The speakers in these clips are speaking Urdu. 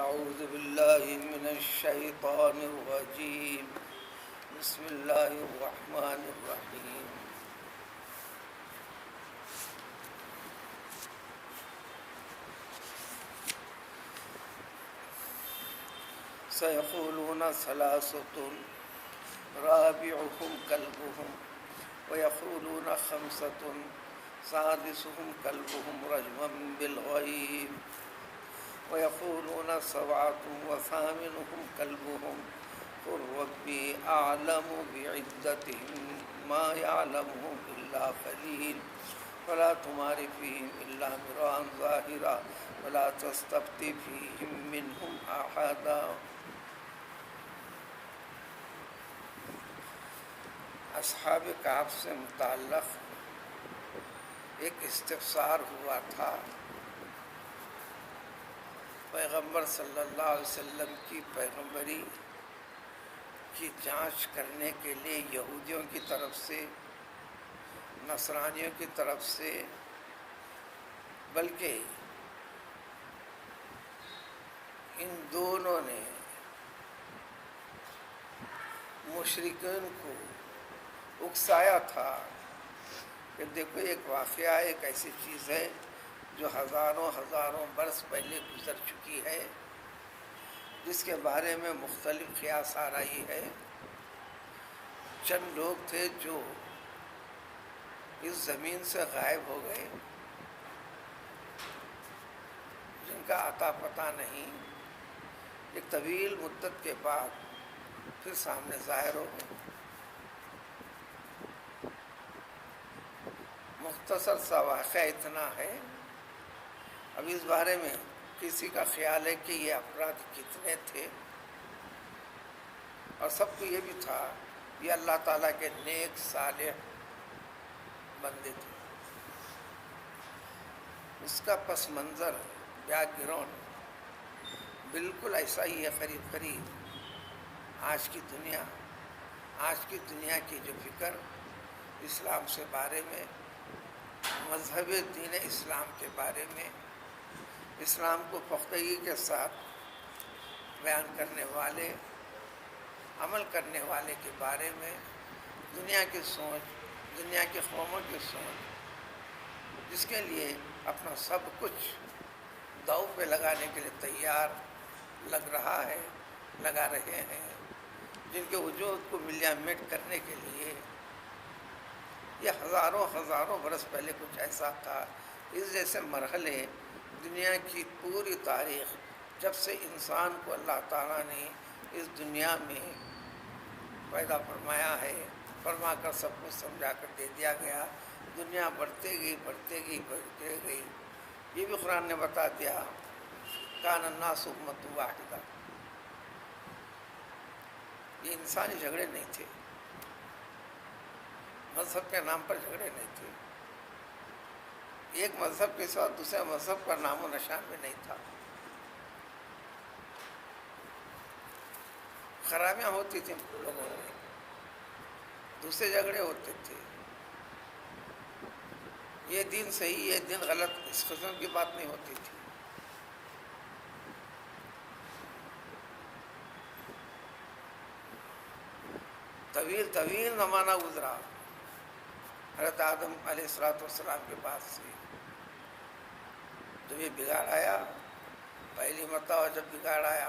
أعوذ بالله من الشيطان الرجيم بسم الله الرحمن الرحيم سيقولون ثلاثة رابعهم كلبهم ويقولون خمسة سادسهم كلبهم رجما بالغيب ويقولون سبعة وثامنهم كلبهم قل ربي أعلم بعدتهم ما يعلمهم إلا قليل ولا تمار فيهم إلا مراء ظاهرا ولا تستفت فيهم منهم أحدا۔ اصحاب کہف سے متعلق ایک استفسار ہوا تھا۔ پیغمبر صلی اللہ علیہ وسلم کی پیغمبری کی جانچ کرنے کے لیے یہودیوں کی طرف سے، نصرانیوں کی طرف سے، بلکہ ان دونوں نے مشرکین کو اکسایا تھا کہ دیکھو ایک واقعہ ایک ایسی چیز ہے جو ہزاروں برس پہلے گزر چکی ہے، جس کے بارے میں مختلف قیاس آ رہی ہے۔ چند لوگ تھے جو اس زمین سے غائب ہو گئے، جن کا عطا پتہ نہیں، ایک طویل مدت کے بعد پھر سامنے ظاہر ہو گئے۔ مختصر سا واقعہ اتنا ہے، اب اس بارے میں کسی کا خیال ہے کہ یہ افراد کتنے تھے، اور سب کو یہ بھی تھا یہ اللہ تعالیٰ کے نیک صالح بندے تھے۔ اس کا پس منظر بیک گراؤنڈ بالکل ایسا ہی ہے، قریب آج کی دنیا کی جو فکر اسلام سے بارے میں، مذہب دین اسلام کے بارے میں، اسلام کو پختگی کے ساتھ بیان کرنے والے، عمل کرنے والے کے بارے میں دنیا کی سوچ، دنیا کے قوموں کی سوچ، جس کے لیے اپنا سب کچھ داؤ پہ لگانے کے لیے تیار لگا رہے ہیں، جن کے وجود کو ملیامٹ کرنے کے لیے یہ ہزاروں برس پہلے کچھ ایسا تھا۔ اس جیسے مرحلے دنیا کی پوری تاریخ، جب سے انسان کو اللہ تعالیٰ نے اس دنیا میں پیدا فرمایا ہے، فرما کر سب کچھ سمجھا کر دے دیا گیا، دنیا بڑھتے گئی۔ یہ بھی قرآن نے بتا دیا، کان الناس امۃ واحدہ۔ یہ انسانی جھگڑے نہیں تھے، مذہب کے نام پر جھگڑے نہیں تھے، ایک مذہب کے ساتھ دوسرے مذہب کا نام و نشان بھی نہیں تھا۔ خرابیاں ہوتی تھیں لوگوں میں، دوسرے جھگڑے ہوتے تھے، یہ دین صحیح یہ دین غلط، اس قسم کی بات نہیں ہوتی تھی۔ طویل زمانہ گزرا حضرت آدم علیہ السلام کے بعد سے، جب یہ بگاڑ آیا، پہلی مرتبہ جب بگاڑ آیا،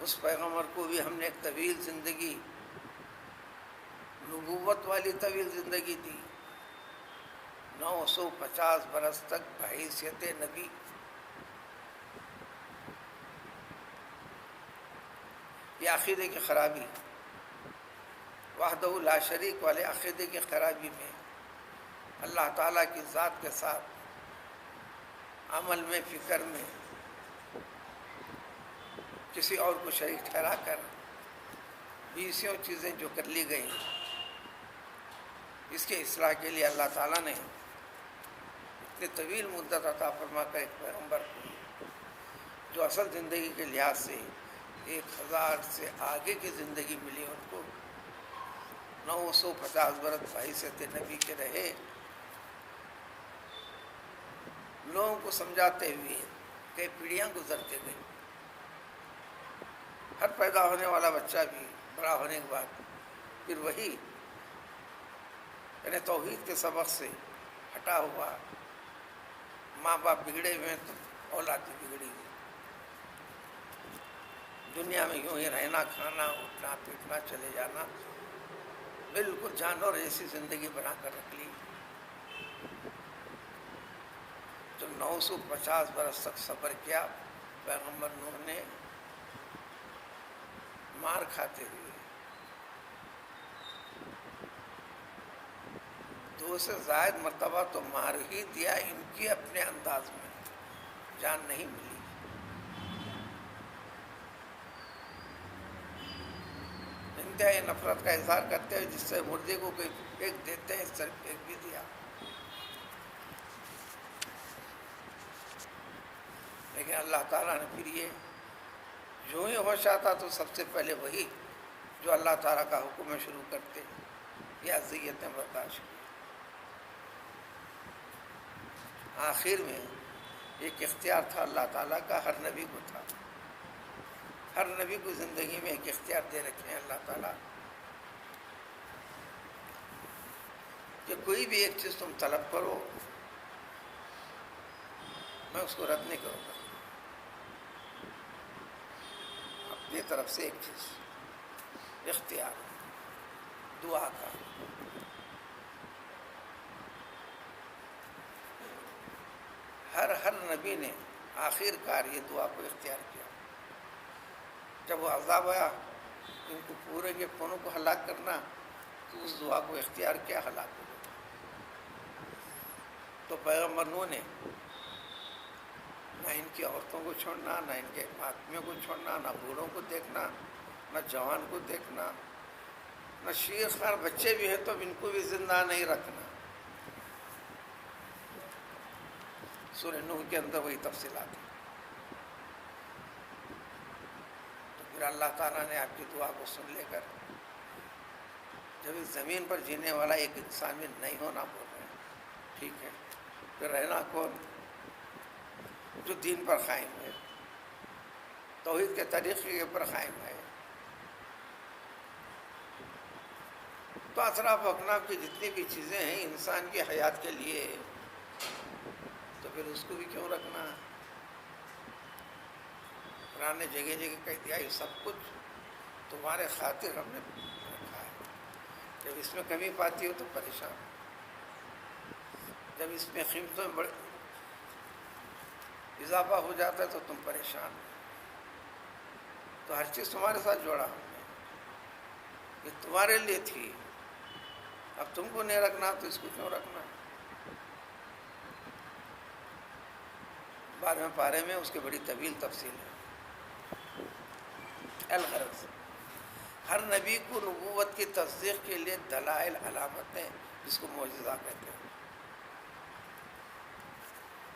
اس پیغمبر کو بھی ہم نے ایک طویل زندگی، نبوت والی طویل زندگی دی، 950 برس تک بحیثیت نبی۔ یہ عقیدے کی خرابی، وحدہ لا شریک والے عقیدے کی خرابی میں اللہ تعالیٰ کی ذات کے ساتھ عمل میں، فکر میں کسی اور کو شریک ٹھہرا کر بیسیوں چیزیں جو کر لی گئیں، اس کے اصلاح کے لیے اللہ تعالیٰ نے اتنی طویل مدت عطا فرما کر ایک پیغمبر کو، جو اصل زندگی کے لحاظ سے 1000 سے آگے کی زندگی ملی، ان کو 950 برس بحیثیت نبی کے رہے، لوگوں کو سمجھاتے ہوئے کئی پیڑھیاں گزرتے گئے. ہر پیدا ہونے والا بچہ بھی بڑا ہونے کے بعد پھر وہی یعنی توحید کے سبق سے ہٹا ہوا. ماں باپ بگڑے ہوئے ہیں تو اولاد بھی بگڑی ہوئی. دنیا میں یوں ہی رہنا کھانا اٹھنا پیٹنا چلے جانا، بالکل جانور ایسی زندگی بنا کر رکھ لی. جو 950 برس تک صبر کیا پیغمبر نوح نے، مار کھاتے ہوئے 2 سے زائد مرتبہ تو مار ہی دیا. ان کی اپنے انداز میں جان نہیں ملی. انتہائی نفرت کا اظہار کرتے ہوئے جس سے مردے کو کوئی پھینک دیتے ہیں اس طرح پھینک بھی دیا. لیکن اللہ تعالیٰ نے پھر یہ جو ہی ہوش آتا تو سب سے پہلے وہی جو اللہ تعالیٰ کا حکم ہے شروع کرتے یہ اذیتیں برداشت کی. آخر میں ایک اختیار تھا اللہ تعالیٰ کا، ہر نبی کو تھا. ہر نبی کو زندگی میں ایک اختیار دے رکھے ہیں اللہ تعالیٰ کہ کوئی بھی ایک چیز تم طلب کرو میں اس کو رد نہیں کروں گا. اپنی طرف سے ایک چیز اختیار دعا کا. ہر نبی نے آخر کار یہ دعا کو اختیار کیا. جب وہ عذاب آیا ان کو پورے کے پونوں کو ہلاک کرنا تو اس دعا کو اختیار کیا، ہلاک ہو گیا. تو پیغمبر نوح نے نہ ان کی عورتوں کو چھوڑنا، نہ ان کے آدمیوں کو چھوڑنا، نہ بوڑھوں کو دیکھنا، نہ جوان کو دیکھنا، نہ شیر خار بچے بھی ہیں تو ان کو بھی زندہ نہیں رکھنا. سورہ نوح کے اندر وہی تفصیلات ہیں. تو پھر اللہ تعالیٰ نے آپ کی دعا کو سن لے کر جب اس زمین پر جینے والا ایک انسان بھی نہیں ہونا بول رہے ہیں، ٹھیک ہے، پھر رہنا کون؟ جو دین پر قائم ہے، توحید کے طریقے پر قائم ہے. تو اطراف و اکناف کی جتنی بھی چیزیں ہیں انسان کی حیات کے لیے، تو پھر اس کو بھی کیوں رکھنا؟ قرآن نے جگہ جگہ کہہ دیا یہ سب کچھ تمہارے خاطر ہم نے رکھا ہے. جب اس میں کمی پاتی ہو تو پریشان، جب اس میں قیمتوں میں اضافہ ہو جاتا ہے تو تم پریشان. تو ہر چیز تمہارے ساتھ جوڑا ہم نے، یہ تمہارے لیے تھی، اب تم کو نہیں رکھنا تو اس کو کیوں رکھنا؟ 12ویں پارے میں اس کی بڑی طویل تفصیل ہے. الغرض ہر نبی کو نبوت کی تصدیق کے لیے دلائل علامتیں جس کو معجزہ کہتے ہیں.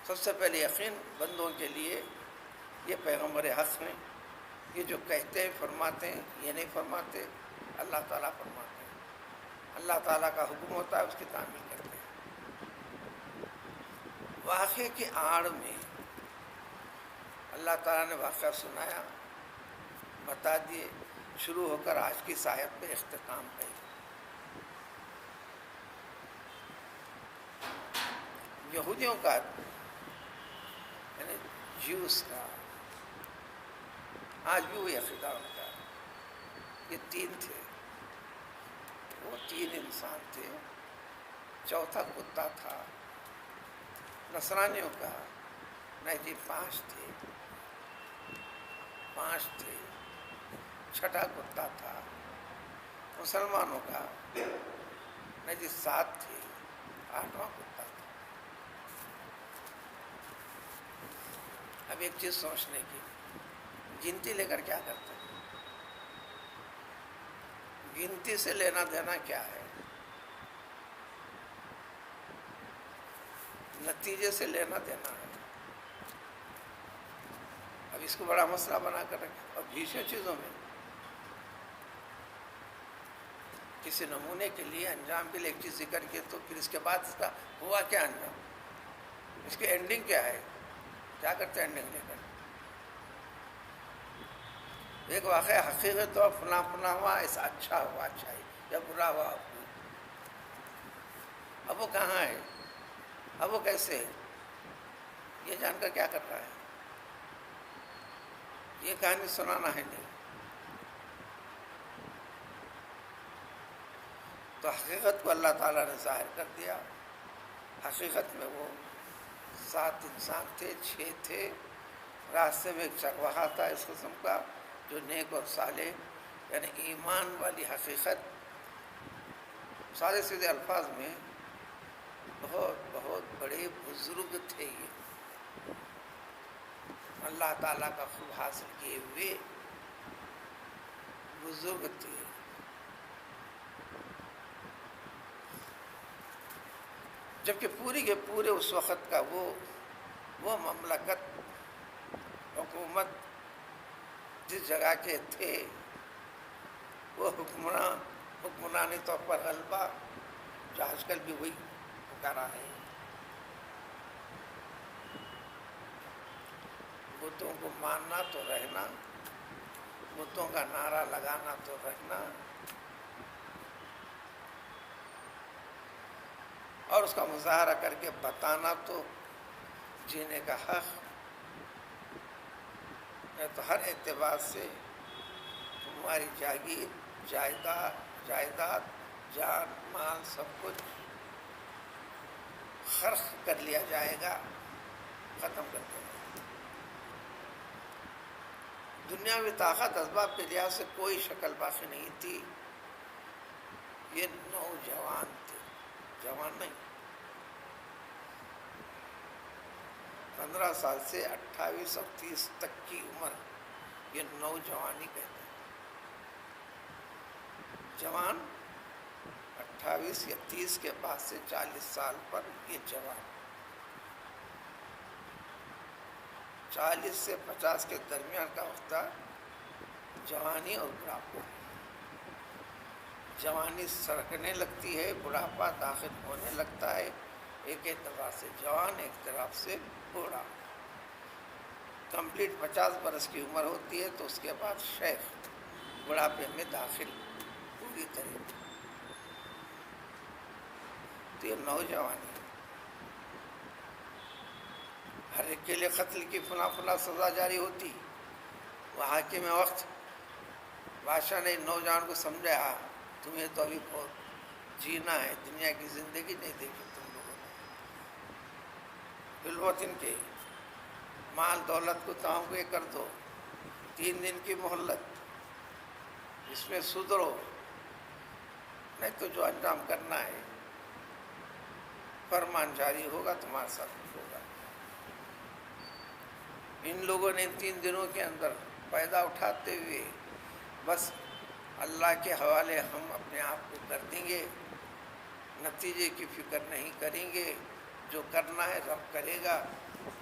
سب سے پہلے یقین بندوں کے لیے یہ پیغمبر حق ہیں، یہ جو کہتے ہیں فرماتے ہیں یہ نہیں فرماتے، اللہ تعالیٰ فرماتے ہیں. اللہ تعالیٰ کا حکم ہوتا ہے اس کی تعمیل کرتے ہیں. واقعے کی آڑ میں اللہ تعالیٰ نے واقعہ سنایا، بتا دیے، شروع ہو کر آج کی آیت پہ اختتام ہے. یہودیوں کا یعنی جیوس کا آج بھی وہی عقیدہ ان کا. یہ 3 تھے، وہ 3 انسان تھے، چوتھا کتا تھا. نصرانیوں کا نہیں جی 5 تھے، 5 تھے، چھٹا کتا تھا. مسلمانوں کا نہیں جی 7 تھے، 8واں کتا تھا. اب ایک چیز سوچنے کی، گنتی لے کر کیا کرتے ہیں؟ گنتی سے لینا دینا کیا ہے؟ نتیجے سے لینا دینا ہے. اب اس کو بڑا مسئلہ بنا کر رکھے. اور بیسوں چیزوں میں کسی نمونے کے لیے انجام کے لیے ایک چیز ذکر کی تو پھر اس کے بعد اس کا ہوا کیا انجام، اس کی اینڈنگ کیا ہے، کیا کرتے ہیں اینڈنگ لے کر؟ ایک واقعہ حقیقت اور فلاں فلاں ہوا، ایسا اچھا ہوا اچھائی، یا برا ہوا بری۔ اب وہ کہاں ہے، اب وہ کیسے ہے، یہ جان کر کیا کر رہا ہے؟ یہ کہانی سنانا ہے نہیں۔ تو حقیقت کو اللہ تعالیٰ نے ظاہر کر دیا۔ حقیقت میں وہ 7 انسان تھے، 6 تھے۔ راستے میں ایک چرواہا تھا اس قسم کا جو نیک اور صالح، یعنی ایمان والی حقیقت، سادے سیدھے الفاظ میں بہت بہت بڑے بزرگ تھے۔ یہ اللہ تعالیٰ کا خوب حاصل کیے ہوئے بزرگ تھے۔ جبکہ پوری کے پورے اس وقت کا وہ مملکت، حکومت جس جگہ کے تھے، وہ حکمرانی طور پر غلبہ جو آج کل بھی وہی پکارا ہے۔ بتوں کو ماننا تو رہنا، بتوں کا نعرہ لگانا تو رہنا، اور اس کا مظاہرہ کر کے بتانا تو جینے کا حق ہے۔ تو ہر اعتبار سے تمہاری جاگیر، جائیداد، جان مال سب کچھ خرچ کر لیا جائے گا، ختم کر دیا جائے گا۔ دنیاوی طاقت اسباب کے لحاظ سے کوئی شکل باقی نہیں تھی۔ یہ نوجوان تھے، جوان نہیں، 15 سال سے 28 اور 30 تک کی عمر، یہ نوجوانی کہتے ہیں۔ جوان 28 یا 30 کے بعد سے 40 سال پر یہ جوان، 40 سے 50 کے درمیان کا وقت تھا جوانی اور بڑھاپا۔ جوانی سرکنے لگتی ہے، بڑھاپا داخل ہونے لگتا ہے۔ ایک اعتبار سے جوان، ایک طرف سے بوڑھا۔ کمپلیٹ 50 برس کی عمر ہوتی ہے تو اس کے بعد شیخ، بڑھاپے میں داخل پوری طرح۔ تو یہ نوجوانی، ہر ایک کے لیے قتل کی فلاں فلاں سزا جاری ہوتی۔ وہ حاکم وقت بادشاہ نے نوجوان کو سمجھایا، تمہیں تو ابھی بہت جینا ہے، دنیا کی زندگی نہیں دیکھی تم لوگوں نے، بالوطن کے مال دولت کو تمام کو یہ کر دو، 3 دن کی مہلت، اس میں سدھرو، نہیں تو جو انجام کرنا ہے فرمان جاری ہوگا، تمہارے ساتھ ہوگا۔ ان لوگوں نے ان 3 دنوں کے اندر فائدہ اٹھاتے ہوئے بس اللہ کے حوالے ہم اپنے آپ کو کر دیں گے، نتیجے کی فکر نہیں کریں گے، جو کرنا ہے رب کرے گا،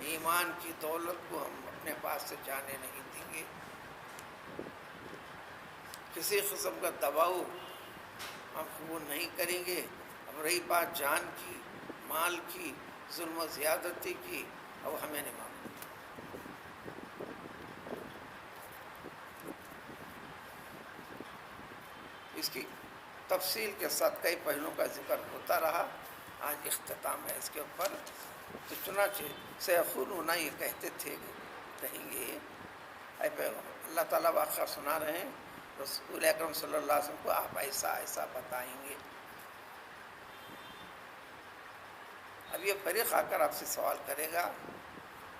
ایمان کی دولت کو ہم اپنے پاس سے جانے نہیں دیں گے، کسی قسم کا دباؤ ہم قبول نہیں کریں گے۔ اب رہی بات جان کی، مال کی، ظلم و زیادتی کی، اب ہمیں نہیں معلوم۔ اس کی تفصیل کے ساتھ کئی پہلوؤں کا ذکر ہوتا رہا، آج اختتام ہے اس کے اوپر۔ تو چنانچہ سیخونون یہ کہتے تھے، کہیں گے اے پیغمبر، اللہ تعالیٰ واقعہ سنا رہے ہیں رسول اکرم صلی اللہ علیہ وسلم کو، آپ ایسا ایسا بتائیں گے۔ اب یہ فریق آ کر آپ سے سوال کرے گا،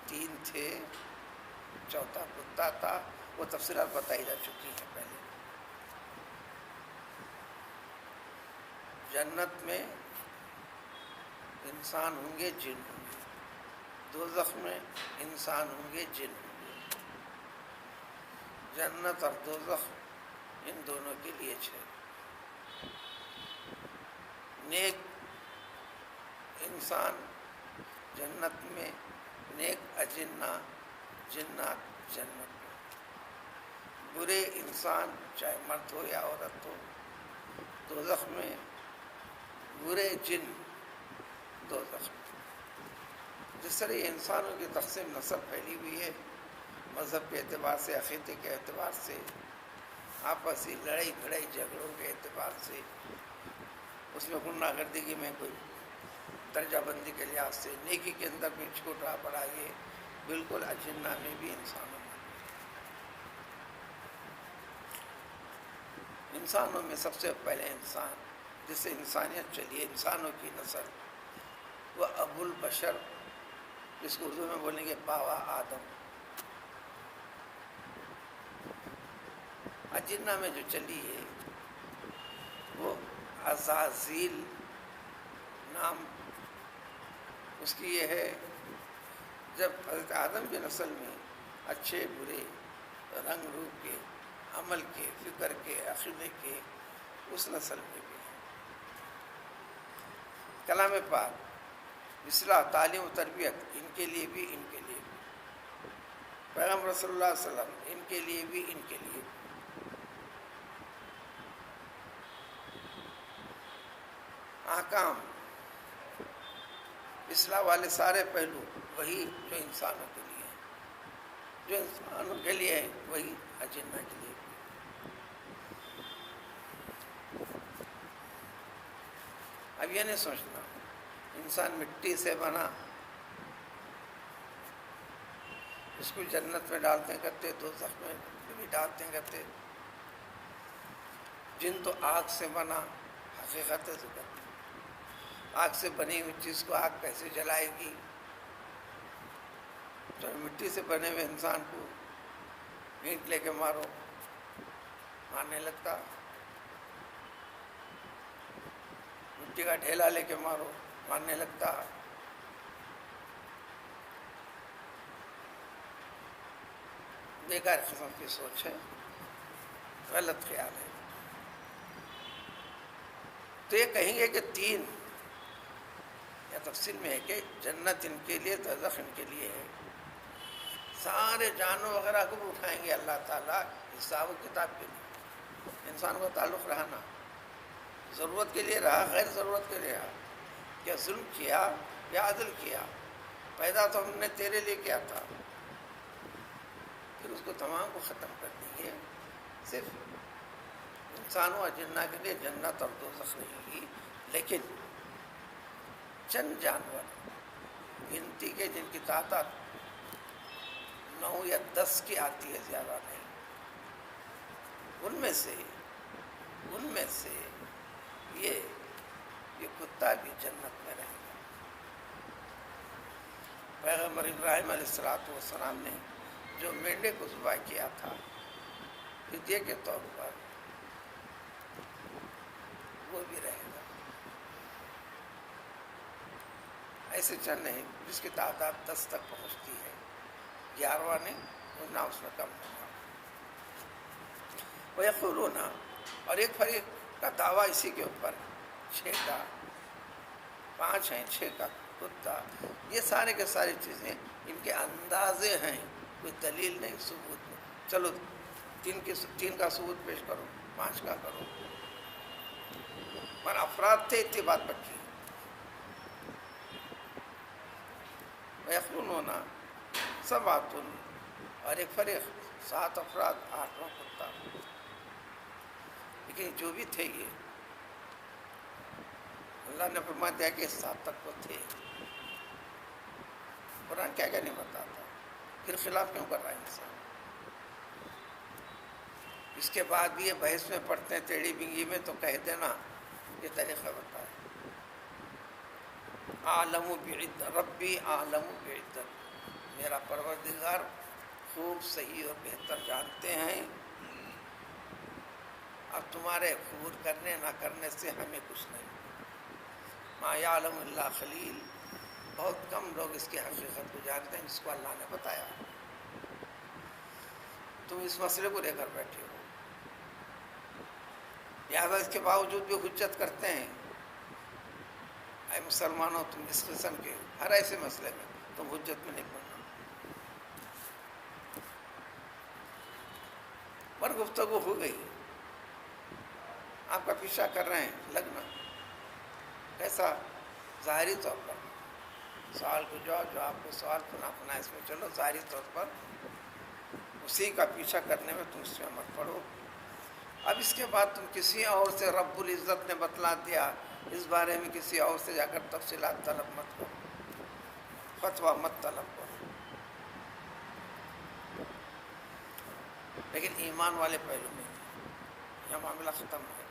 3 تھے، چوتھا کتا تھا، وہ تفصیلات بتائی جا چکی ہیں پہلے۔ جنت میں انسان ہوں گے، جن ہوں گے، دوزخ میں انسان ہوں گے، جن ہوں گے۔ جنت اور دوزخ ان دونوں کے لیے 6۔ نیک انسان جنت میں، نیک اجنہ جنات جنت میں۔ برے انسان چاہے مرد ہو یا عورت ہو دوزخ میں، برے جن دوزخ میں۔ جس طرح یہ انسانوں کی تقسیم نسل پھیلی ہوئی ہے، مذہب کے اعتبار سے، عقیدے کے اعتبار سے، آپسی لڑائی بھڑائی جھگڑوں کے اعتبار سے، اس میں گناہ گردگی میں کوئی درجہ بندی کے لحاظ سے، نیکی کے اندر بھی چھوٹا بڑا، یہ بالکل اجنہ میں بھی انسانوں میں۔ انسانوں میں سب سے پہلے انسان جس سے انسانیت چلی ہے، انسانوں کی نسل، وہ ابو البشر، جس کو اردو میں بولیں گے باوا آدم۔ اجنہ میں جو چلی ہے وہ عزازیل نام اس کی یہ ہے۔ جب حضرت آدم کی نسل میں اچھے برے رنگ روپ کے، عمل کے، فکر کے، عقیدے کے، اس نسل میں بھی کلام پاک، اصلاح، تعلیم و تربیت، ان کے لیے بھی، ان کے لیے بھی، پیغمبر صلی اللہ علیہ وسلم، ان کے لیے بھی، ان کے لیے بھی، احکام، اصلاح والے سارے پہلو وہی جو انسانوں کے لیے ہیں، جو انسانوں کے لیے ہیں وہی اجنہ کے لیے۔ اب یہ نہیں سوچنا انسان مٹی سے بنا، اس کو جنت میں ڈالتے کرتے، دوزخ میں بھی ڈالتے کرتے، جن تو آگ سے بنا، حقیقت سے کرتے، آگ سے بنی ہوئی چیز کو آگ کیسے جلائے گی؟ تو مٹی سے بنے ہوئے انسان کو اینٹ لے کے مارو، مارنے لگتا، مٹی کا ڈھیلا لے کے مارو، مارنے لگتا۔ بیکار قسم کی سوچ ہے، غلط خیال ہے۔ تو یہ کہیں گے کہ تین یا تفصیل میں ہے کہ جنت ان کے لیے، دوزخ ان کے لیے ہے۔ سارے جانور وغیرہ کو بھی اٹھائیں گے اللہ تعالیٰ حساب و کتاب کے لیے۔ انسان کو تعلق رہا نا، ضرورت کے لیے رہا، غیر ضرورت کے لیے رہا، کیا ظلم کیا یا عدل کیا؟ پیدا تو ہم نے تیرے لیے کیا تھا، پھر اس کو تمام کو ختم کر دیں گے۔ صرف انسانوں اور جنہ کے لیے جنت اور دوزخ رہے گی، لیکن چند جانور گنتی کے جن کی تعداد 9 یا 10 کی آتی ہے، زیادہ نہیں، ان میں سے یہ کتا بھی جنت میں رہے گا۔ پیغمبر ابراہیم علیہ السلام نے جو مینڈے کو ذبح کیا تھا فدیے کے طور پر، وہ بھی رہے گا۔ ایسے چند نہیں جس کی تعداد 10 تک پہنچتی ہے، 11واں نہیں، نہ اس میں کم ہوگا۔ وَيَقُولُونَ، اور ایک فریق کا دعویٰ اسی کے اوپر، 6 کا، 5 ہیں، 6 کا کتا، یہ سارے کے ساری چیزیں ان کے اندازے ہیں، کوئی دلیل نہیں، ثبوت نہیں۔ چلو 3 کا ثبوت پیش کرو، 5 کا کرو، پر افراد تھے، اتنی بات پکی۔ وَيَقُولُونَ سَبْعَةٌ، اور ایک فریق 7 افراد، 8واں کتا۔ لیکن جو بھی تھے یہ اللہ نے فرما دیا کہ 7 تک تو تھے۔ قرآن کیا نہیں بتاتا، پھر خلاف کیوں کر رہا ہے انسان؟ اس کے بعد بھی یہ بحث میں پڑھتے ہیں ٹیڑھی بنگی میں، تو کہہ دینا یہ طریقہ بتا ہے۔ عالم بعدت، ربی عالم بعدت، میرا پروردگار خوب صحیح اور بہتر جانتے ہیں، اب تمہارے قبول کرنے نہ کرنے سے ہمیں کچھ نہیں۔ ما یعلم الا قلیل، بہت کم لوگ اس کی حقیقت کو جانتے ہیں جس کو اللہ نے بتایا۔ تم اس مسئلے کو لے کر بیٹھے ہو، لہٰذا اس کے باوجود بھی حجت کرتے ہیں۔ اے مسلمانوں، تم اس قسم کے ہر ایسے مسئلے میں تم حجت میں نہیں پڑنا۔ پر گفتگو ہو گئی، آپ کا پیچھا کر رہے ہیں، لگنا کیسا؟ ظاہری طور پر سوال کو جواب کو سوال، پناہ اس میں چلو ظاہری طور پر اسی کا پیچھا کرنے میں تم اس میں مت پڑو۔ اب اس کے بعد تم کسی اور سے، رب العزت نے بتلا دیا، اس بارے میں کسی اور سے جا کر تفصیلات طلب مت کرو، فتویٰ مت طلب کرو۔ لیکن ایمان والے پہلو میں یہ معاملہ ختم ہے۔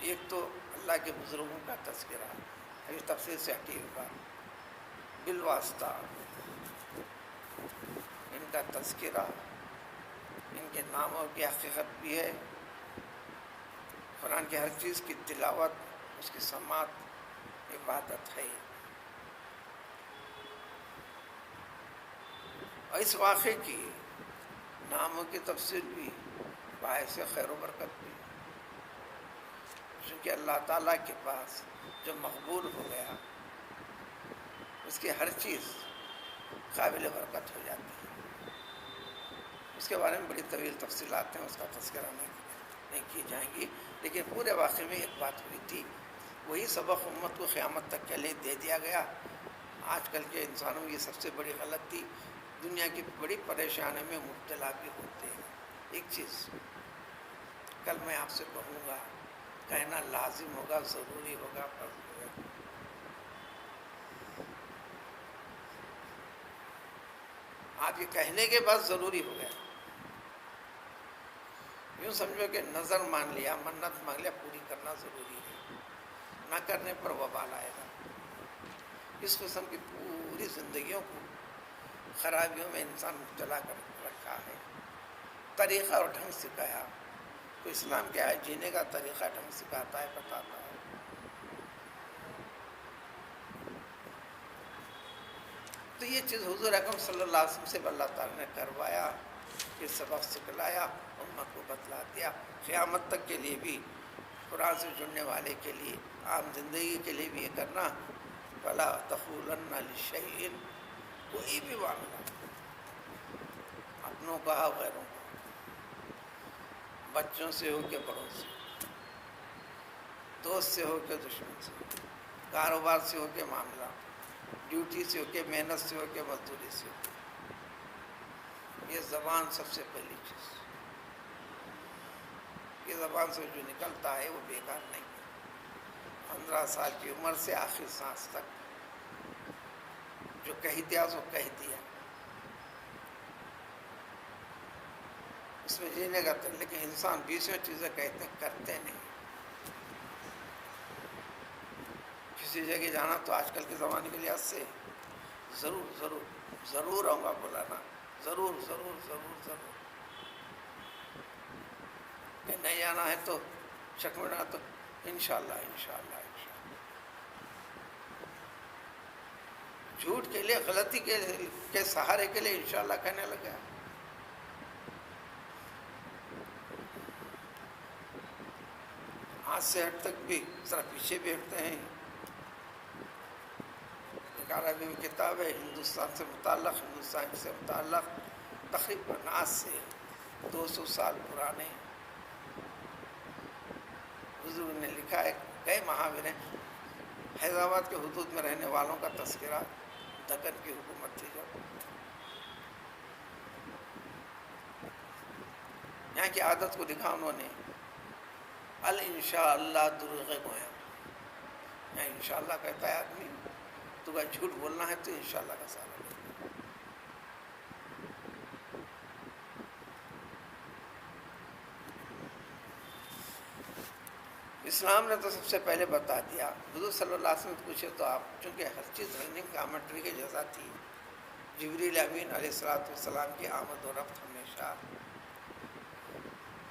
ایک تو اللہ کے بزرگوں کا تذکرہ، ابھی تفصیل سے ہٹی ہوئی بات، بالواسطہ ان کا تذکرہ، ان کے ناموں کی حقیقت بھی ہے، قرآن کی ہر چیز کی تلاوت، اس کی سماعت عبادت ہے۔ اور اس واقعے کی ناموں کی تفسیر بھی باعث خیر و برکت بھی، چونکہ اللہ تعالیٰ کے پاس جو مقبول ہو گیا اس کی ہر چیز قابل برکت ہو جاتی ہے۔ اس کے بارے میں بڑی طویل تفصیلات ہیں، اس کا تذکرہ نہیں کی جائیں گی، لیکن پورے واقعے میں ایک بات ہوئی تھی، وہی سبق امت کو قیامت تک کے لیے دے دیا گیا۔ آج کل کے انسانوں کی سب سے بڑی غلطی، دنیا کی بڑی پریشانی میں مبتلا بھی ہوتے ہیں۔ ایک چیز کل میں آپ سے کہوں گا، کہنا لازم ہوگا، ضروری ہوگا، فرض ہوگا، آپ یہ کہنے کے بعد ضروری ہو گیا۔ یوں سمجھو کہ نظر مان لیا، منت مانگ لیا، پوری کرنا ضروری ہے، نہ کرنے پر وبال آئے گا۔ اس قسم کی پوری زندگیوں کو خرابیوں میں انسان مبتلا کر رکھا ہے۔ طریقہ اور ڈھنگ سکھایا تو اسلام کیا ہے، جینے کا طریقہ ڈھنگ سکھاتا ہے، بتاتا ہے۔ تو یہ چیز حضور اکرم صلی اللہ علیہ وسلم سے اللہ تعالیٰ نے کروایا، یہ سبق سکھلایا، امت کو بتلا دیا۔ قیامت تک کے لیے بھی، قرآن سے جڑنے والے کے لیے، عام زندگی کے لیے بھی یہ کرنا، فَلَا تَقُولَنَّ لِشَيْءٍ، کوئی بھی معاملہ، اپنوں کا غیروں کا، بچوں سے ہو کے بڑوں سے، دوست سے ہو کے دشمن سے، کاروبار سے ہو کے معاملہ، ڈیوٹی سے ہو کے، محنت سے ہو کے، مزدوری سے ہو کے، یہ زبان سب سے پہلی چیز، یہ زبان سے جو نکلتا ہے وہ بیکار نہیں ہے۔ 15 سال کی عمر سے آخر سانس تک جو کہہ دیا وہ کہہ دیا، اس میں جینے کا تھا۔ لیکن انسان 20 چیزیں کہتے کرتے نہیں۔ کسی جگہ جانا تو آج کل کے زمانے کے لحاظ سے ضرور آؤں گا بلانا، ضرور کہ نہیں جانا ہے تو شک میں نہ، تو انشاءاللہ۔ جھوٹ کے لیے، غلطی کے سہارے کے لیے انشاءاللہ کہنے لگا۔ ہاتھ سے ہٹ تک بھی ذرا پیچھے بھی ہٹتے ہیں۔ ایک عربی میں کتاب ہے ہندوستان سے متعلق تقریباً آج سے 200 سال پرانے، حضور نے لکھا ہے، کئی محاورے، حیدرآباد کے حدود میں رہنے والوں کا تذکرہ، دکن کی حکومت تھی جب، یہاں کی عادت کو دکھا انہوں نے، الانشاءاللہ دروغ گویا، یہاں انشاءاللہ کہتا ہے آدمی، تو اگر جھوٹ بولنا ہے تو انشاءاللہ کا سہارا لے۔ اسلام نے تو سب سے پہلے بتا دیا، حضور صلی اللہ علیہ وسلم پوچھے تو آپ، چونکہ ہر چیز رننگ کامنٹری کے جیسا تھی، جبریل امین علیہ السلام کی آمد و رفت ہمیشہ،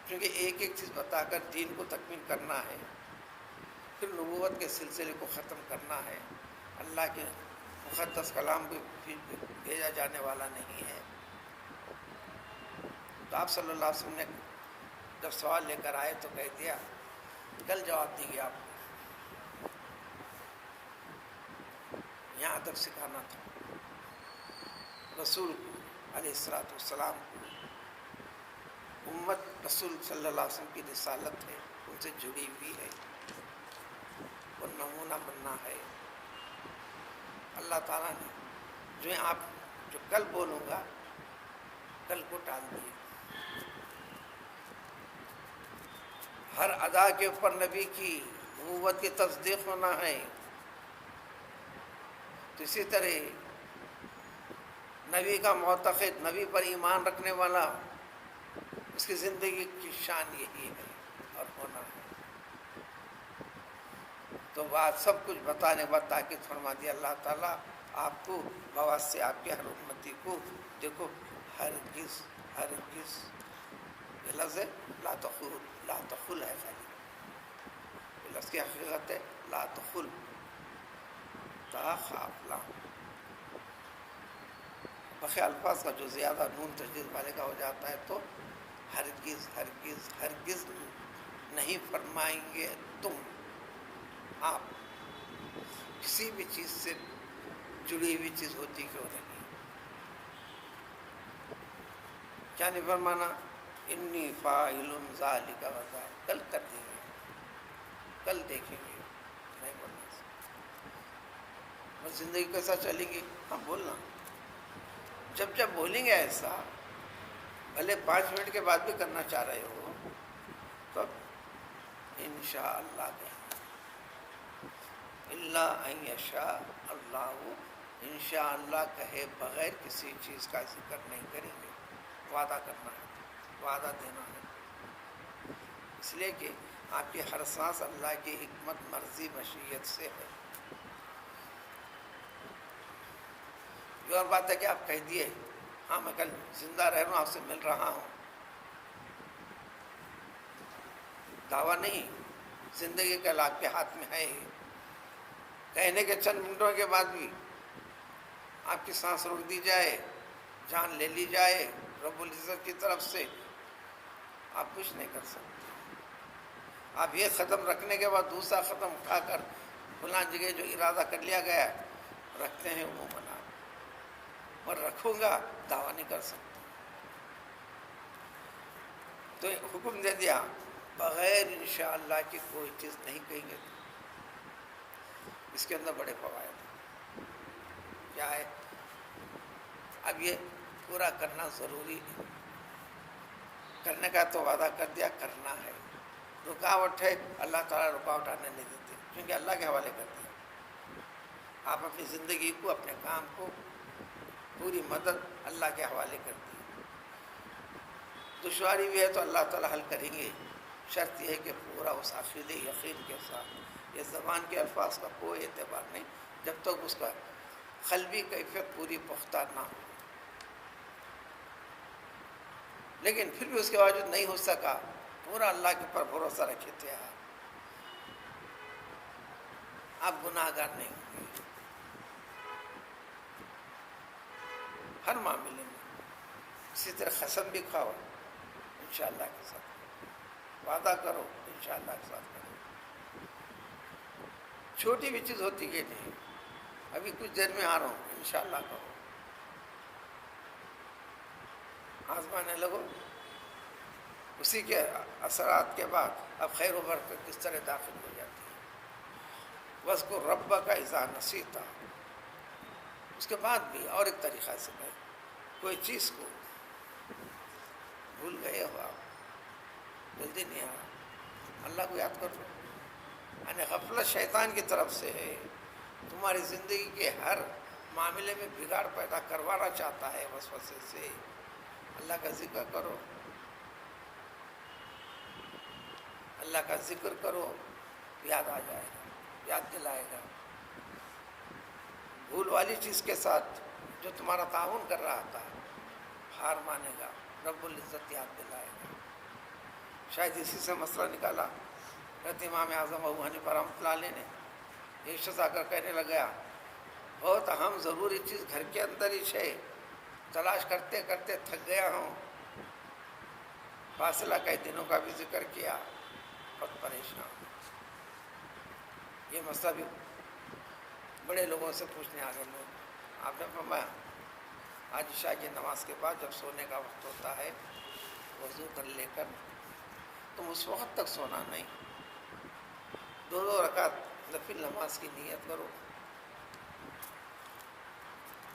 کیونکہ ایک چیز بتا کر دین کو تکمیل کرنا ہے، پھر نبوت کے سلسلے کو ختم کرنا ہے، اللہ کے مقدس کلام کو بھیجا جانے والا نہیں ہے۔ تو آپ صلی اللہ علیہ وسلم نے جب سوال لے کر آئے تو کہہ دیا، کل جواب دیجیے آپ کو، یہاں ادب سکھانا تھا رسول کو علیہ السلام کو، امت رسول صلی اللہ علیہ وسلم کی رسالت ہے، ان سے جڑی ہوئی ہے، وہ نمونہ بننا ہے۔ اللہ تعالیٰ نے جو کل بولوں گا کل کو ٹال دیے. ہر ادا کے اوپر نبی کی نبوت کی تصدیق ہونا ہے. تو اسی طرح نبی کا معتقد، نبی پر ایمان رکھنے والا، اس کی زندگی کی شان یہی ہے اور ہونا ہے. تو بات سب کچھ بتانے کے بعد تاکید فرما دیا اللہ تعالیٰ آپ کو بواسطے سے آپ کے ہر امتی کو. دیکھو ہرگز ہرگز یہ لفظ ہے لا تخل، لا تخل ہے خالی، یہ لفظ کی حقیقت ہے لا تخل تخاف لا. بقیہ الفاظ کا جو زیادہ نون تشدید والے کا ہو جاتا ہے تو ہرگز ہرگز ہرگز نہیں فرمائیں گے تم، آپ کسی بھی چیز سے جڑی ہوئی چیز ہوتی کیوں نہیں. کیا نہیں فرمانا؟ انی فاعل ذالک غدا، کل کر دیں گے، کل دیکھیں گے، نہیں بولنا. بس زندگی کیسا چلے گی؟ ہم بولنا. جب جب بولیں گے ایسا، بھلے 5 منٹ کے بعد بھی کرنا چاہ رہے ہو، تب انشاءاللہ کہیں اللہ ان یشاء اللہ، انشاءاللہ کہے بغیر کسی چیز کا ذکر نہیں کریں گے. وعدہ کرنا ہے، وعدہ دینا ہے، اس لیے کہ آپ کی ہر سانس اللہ کی حکمت مرضی مشیت سے ہے. یہ اور بات ہے کہ آپ کہہ دیے ہاں میں کل زندہ رہ رہا ہوں، آپ سے مل رہا ہوں، دعویٰ نہیں، زندگی کل آپ کے ہاتھ میں ہے. کہنے کے چند منٹوں کے بعد بھی آپ کی سانس روک دی جائے، جان لے لی جائے رب العزت کی طرف سے، آپ کچھ نہیں کر سکتے. آپ یہ ختم رکھنے کے بعد دوسرا ختم اٹھا کر فلاں جگہ جو ارادہ کر لیا گیا رکھتے ہیں وہ منا، اور رکھوں گا دعویٰ نہیں کر سکتا. تو حکم دے دیا بغیر انشاءاللہ کی کوئی چیز نہیں کہیں گے. اس کے اندر بڑے فوائد ہیں. کیا ہے؟ اب یہ پورا کرنا ضروری ہے. کرنے کا تو وعدہ کر دیا، کرنا ہے. رکاوٹ ہے، اللہ تعالیٰ رکاوٹ آنے نہیں دیتے، کیونکہ اللہ کے حوالے کر دیا. آپ اپنی زندگی کو، اپنے کام کو، پوری مدد اللہ کے حوالے کر دی. دشواری بھی ہے تو اللہ تعالیٰ حل کریں گے. شرط یہ ہے کہ پورا اس عقید یقین کے ساتھ. یہ زبان کے الفاظ کا کوئی اعتبار نہیں جب تک اس کا قلبی کیفیت پوری پختہ نہ ہو. لیکن پھر بھی اس کے باوجود نہیں ہو سکا، پورا اللہ کے پر بھروسہ رکھے تھے آپ گناہ گار نہیں ہوں گے ہر معاملے میں. اسی طرح قسم بھی کھاؤ انشاءاللہ کے ساتھ، وعدہ کرو انشاءاللہ کے ساتھ کرو. چھوٹی بھی چیز ہوتی کہ نہیں، ابھی کچھ دیر میں آ رہا ہوں انشاءاللہ کرو، آزمانے لگو. اسی کے اثرات کے بعد اب خیر و برکت کس طرح داخل ہو جاتی ہے. وَاذْكُرْ رَبَّكَ إِذَا نَسِيتَ. اس کے بعد بھی اور ایک طریقہ سے ہے، کوئی چیز کو بھول گئے ہو آپ، جلدی نہیں آ رہا، اللہ کو یاد کرو. یعنی غفلت شیطان کی طرف سے ہے، تمہاری زندگی کے ہر معاملے میں بگاڑ پیدا کروانا چاہتا ہے وسوسے سے. اللہ کا ذکر کرو، اللہ کا ذکر کرو، یاد آ جائے گا، یاد دلائے گا. بھول والی چیز کے ساتھ جو تمہارا تعاون کر رہا تھا ہار مانے گا، رب العزت یاد دلائے گا. شاید اسی سے مسئلہ نکالا حضرت امام اعظم ابو حنیفہ رحمۃ اللہ علیہ نے. ایک شخص آ کر کہنے لگا بہت اہم ضروری چیز گھر کے اندر ہی ہے، تلاش کرتے کرتے تھک گیا ہوں. فاصلہ کئی دنوں کا بھی ذکر کیا، بہت پریشان. یہ مسئلہ بھی بڑے لوگوں سے پوچھنے آ گئے لوگ. آپ نے فرمایا آج عشاء کی نماز کے بعد جب سونے کا وقت ہوتا ہے وضو کر لے کر تم اس وقت تک سونا نہیں، 2 رکعت نفل نماز کی نیت کرو.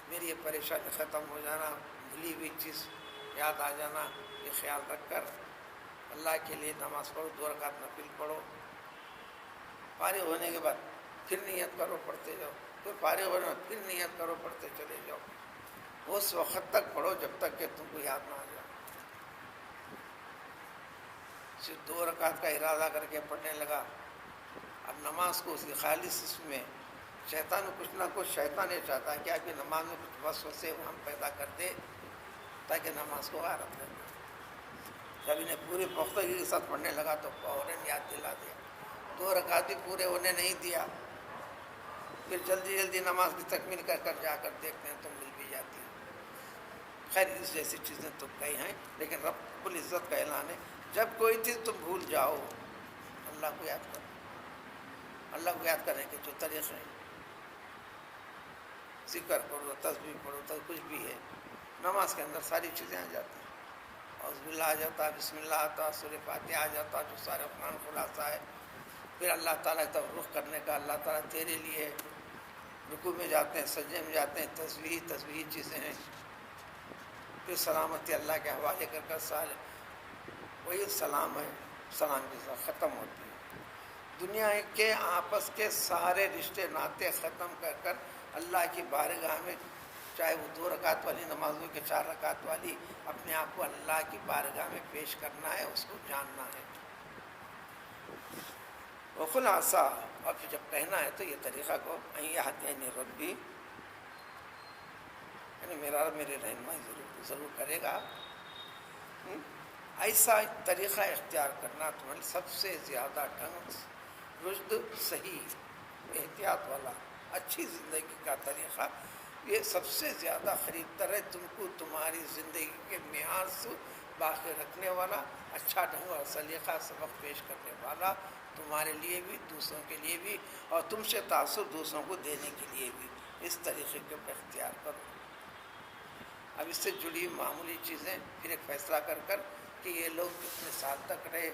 میری یہ پریشانی ختم ہو جانا، بھولی ہوئی چیز یاد آ جانا، یہ خیال رکھ کر اللہ کے لیے نماز پڑھو، 2 رکعت نفل پڑھو، فارغ ہونے کے بعد پھر نیت کرو، پڑھتے جاؤ، پھر فارغ ہونے کے بعد پھر نیت کرو، پڑھتے چلے جاؤ، اس وقت تک پڑھو جب تک کہ تم کو یاد نہ آ جائے۔ صرف 2 رکعت کا ارادہ کر کے پڑھنے لگا، اب نماز کو اس کی خالص اس میں شیطان کچھ نہ کچھ، شیطان یہ چاہتا ہے کہ آپ کی نماز میں کچھ وسوسے ہم پیدا کر دے تاکہ نماز کو غارت کر دے۔ جب انہیں پوری پختگی کے ساتھ پڑھنے لگا تو فوراً یاد دلا دیا، 2 رکعت بھی پورے ہونے نہیں دیا، پھر جلدی جلدی نماز کی تکمیل کر کر جا کر دیکھتے ہیں تو مل بھی جاتی ہے۔ خیر اس جیسی چیزیں تو کئی ہیں، لیکن رب العزت کا اعلان ہے جب کوئی چیز تم بھول جاؤ اللہ کو یاد کرو۔ اللہ کو یاد کرنے کے جو طریقے ہیں، ذکر پڑھو، تسبیح پڑھو، تو کچھ بھی ہے نماز کے اندر ساری چیزیں آ جاتی ہیں۔ اعوذ باللہ آ جاتا ہے، بسم اللہ آتا ہے، سورہ فاتحہ آ جاتا ہے جو سارے قرآن خلاصہ ہے، پھر اللہ تعالیٰ کی طرف رخ کرنے کا، اللہ تعالیٰ تیرے لیے، رکوع میں جاتے ہیں، سجدے میں جاتے ہیں، تسبیح چیزیں ہیں، پھر سلامتی اللہ کے حوالے کر کر وہی سلام ہے، سلام کے ساتھ ختم ہوتی ہے۔ دنیا کے آپس کے سارے رشتے ناطے ختم کر کر اللہ کی بارگاہ میں، چاہے وہ 2 رکعت والی نماز ہو کہ 4 رکعت والی، اپنے آپ کو اللہ کی بارگاہ میں پیش کرنا ہے، اس کو جاننا ہے۔ خلاصہ، اور پھر جب کہنا ہے تو یہ طریقہ کو یعنی ربی، یعنی میرا رب میرے رہنمائی ضرور کرے گا، ایسا طریقہ اختیار کرنا تمہارے سب سے زیادہ ڈھنگ، رشد، صحیح، احتیاط والا، اچھی زندگی کا طریقہ، یہ سب سے زیادہ خریدتر ہے، تم کو تمہاری زندگی کے معیار سے باقی رکھنے والا، اچھا ڈھنگ اور سلیقہ سبق پیش کرنے والا، تمہارے لیے بھی، دوسروں کے لیے بھی، اور تم سے تاثر دوسروں کو دینے کے لیے بھی، اس طریقے کو اختیار کرو۔ اب اس سے جڑی معمولی چیزیں پھر ایک فیصلہ کر کر کہ یہ لوگ کتنے سال تک رہے،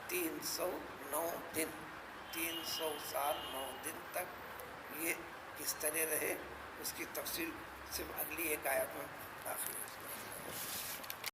309 دن، 300 سال 9 دن تک یہ کس طرح رہے، اس کی تفصیل صرف اگلی ایک آیت میں داخل ہے۔